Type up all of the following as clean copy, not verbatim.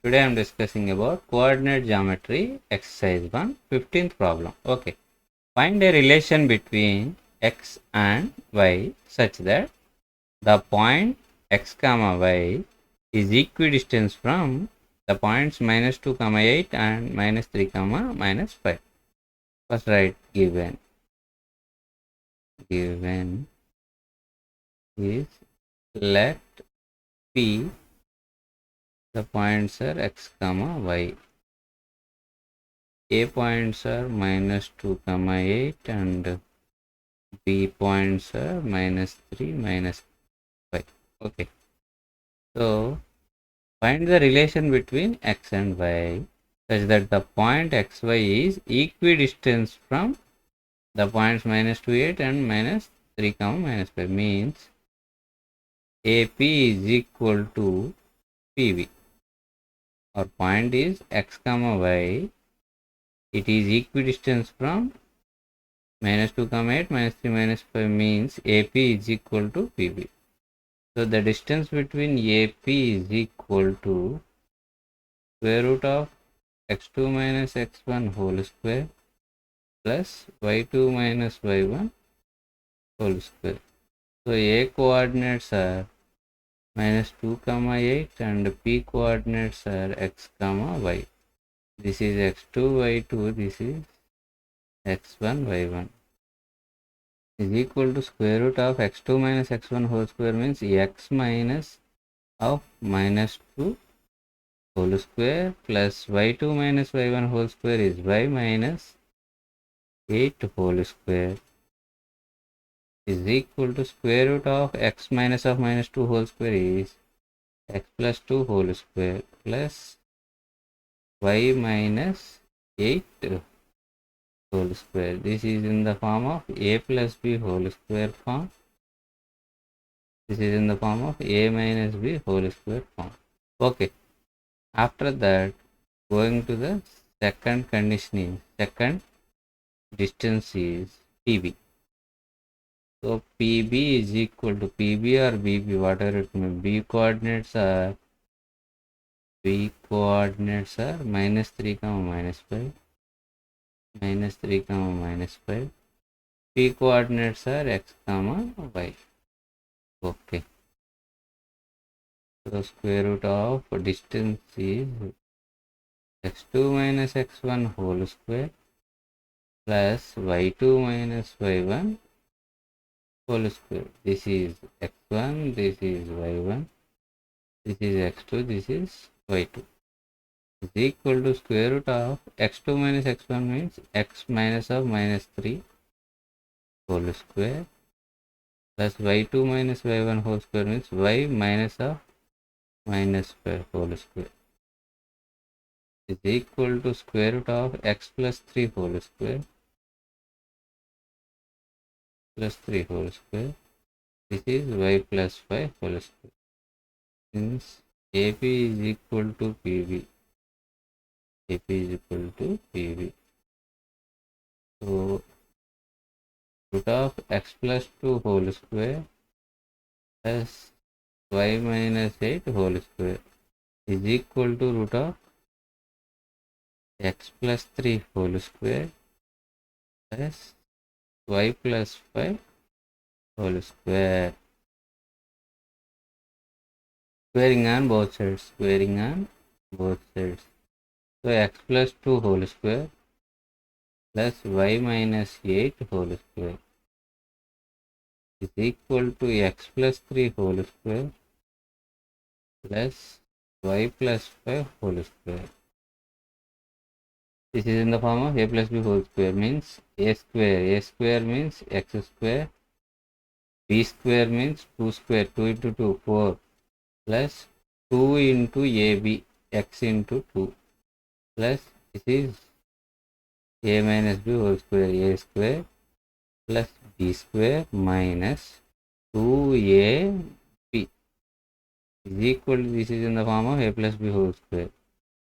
Today I am discussing about coordinate geometry exercise 1, 15th problem. Okay. Find a relation between x and y such that the point x comma y is equidistant from the points minus 2 comma 8 and minus 3 comma minus 5. First write given is let p the points are x comma y. A points are minus 2 comma 8 and B points are minus 3 minus 5. Okay. So find the relation between x and y such that the point xy is equidistant from the points minus 2 8 and minus 3 comma minus 5. Means AP is equal to PV. Our point is x comma y. It is equidistant from minus 2 comma 8 minus 3 minus 5 means AP is equal to PB. So the distance between AP is equal to square root of x2 minus x1 whole square plus y2 minus y1 whole square. So A coordinates are minus 2 comma 8 and P coordinates are x comma y. This is x2 y2, this is x1 y1 is equal to square root of x2 minus x1 whole square means x minus of minus 2 whole square plus y2 minus y1 whole square is y minus 8 whole square is equal to square root of x minus of minus 2 whole square is x plus 2 whole square plus y minus 8 whole square. This is in the form of a plus b whole square form. This is in the form of a minus b whole square form. Okay. After that, going to the second conditioning, second distance is PB. So PB is equal to PB or BB, whatever it may be. B coordinates are minus 3 comma minus 5, minus 3 comma minus 5. P coordinates are x comma y. Okay. So square root of distance is x2 minus x1 whole square plus y2 minus y1 whole square. This is x1, this is y1, this is x2, this is y2 is equal to square root of x2 minus x1 means x minus of minus 3 whole square plus y2 minus y1 whole square means y minus of minus 5 whole square is equal to square root of x plus 3 whole square plus 3 whole square. This is y plus 5 whole square. Since AP is equal to PB, AP is equal to PB. So root of x plus 2 whole square plus y minus 8 whole square is equal to root of x plus 3 whole square plus y plus 5 whole square. Squaring on both sides, squaring on both sides. So x plus 2 whole square plus y minus 8 whole square is equal to x plus 3 whole square plus y plus 5 whole square. This is in the form of a plus b whole square means a square. A square means x square. B square means 2 square. 2 into 2, 4 plus 2 into ab, x into 2 plus this is a minus b whole square. A square plus b square minus 2ab is equal to, this is in the form of a plus b whole square.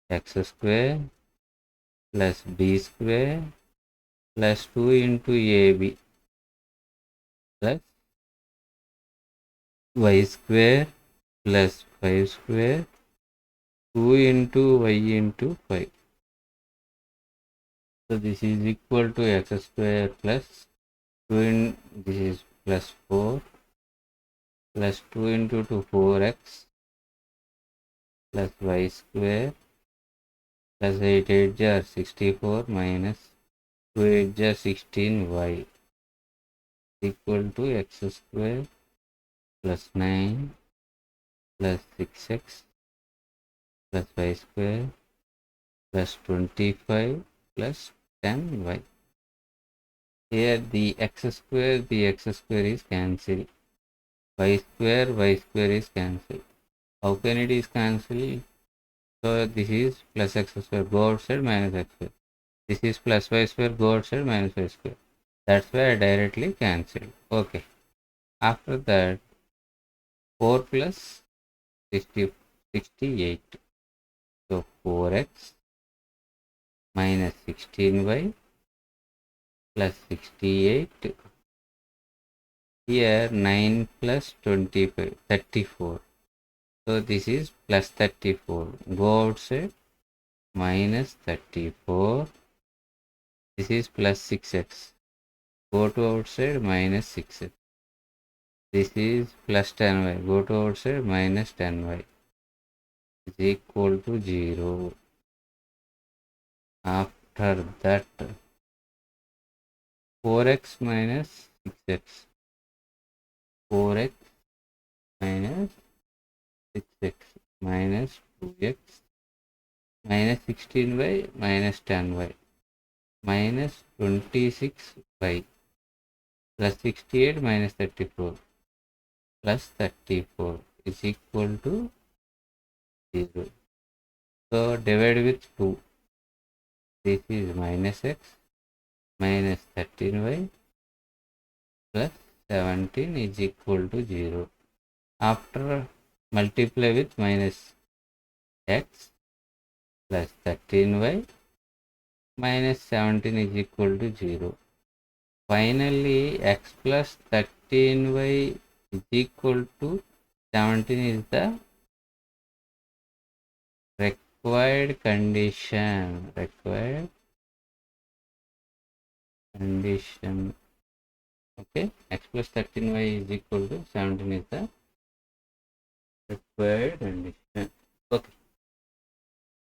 X square plus b square plus 2 into ab plus y square plus 5 square 2 into y into 5. So this is equal to x square plus 2 in, this is plus 4 plus 2 into 2 4x plus y square plus 8 8 jar 64 minus 2 8 jar 16y equal to x square plus 9 plus 6x plus y square plus 25 plus 10y. Here the x square is cancelled. Y square is cancelled. How can it is cancelled? So this is plus x square, go outside, minus x square. This is plus y square, go outside, minus y square. That's why I directly cancelled. Okay. After that, 4 plus 68. So 4x minus 16y plus 68. Here 9 plus 25, 34. So this is plus 34. Go outside, minus 34. This is plus 6x. Go to outside, minus 6x. This is plus 10y. Go to outside, minus 10y is equal to 0. After that, 4x minus 6x. 4x minus 6x minus 2x minus 16y minus 10y minus 26y plus 68 minus 34 plus 34 is equal to 0. So divide with 2. This is minus x minus 13y plus 17 is equal to 0. After multiply with minus x plus 13y minus 17 is equal to 0. Finally, x plus 13y is equal to 17 is the required condition. Okay, x plus 13y is equal to 17 is the required condition. Okay.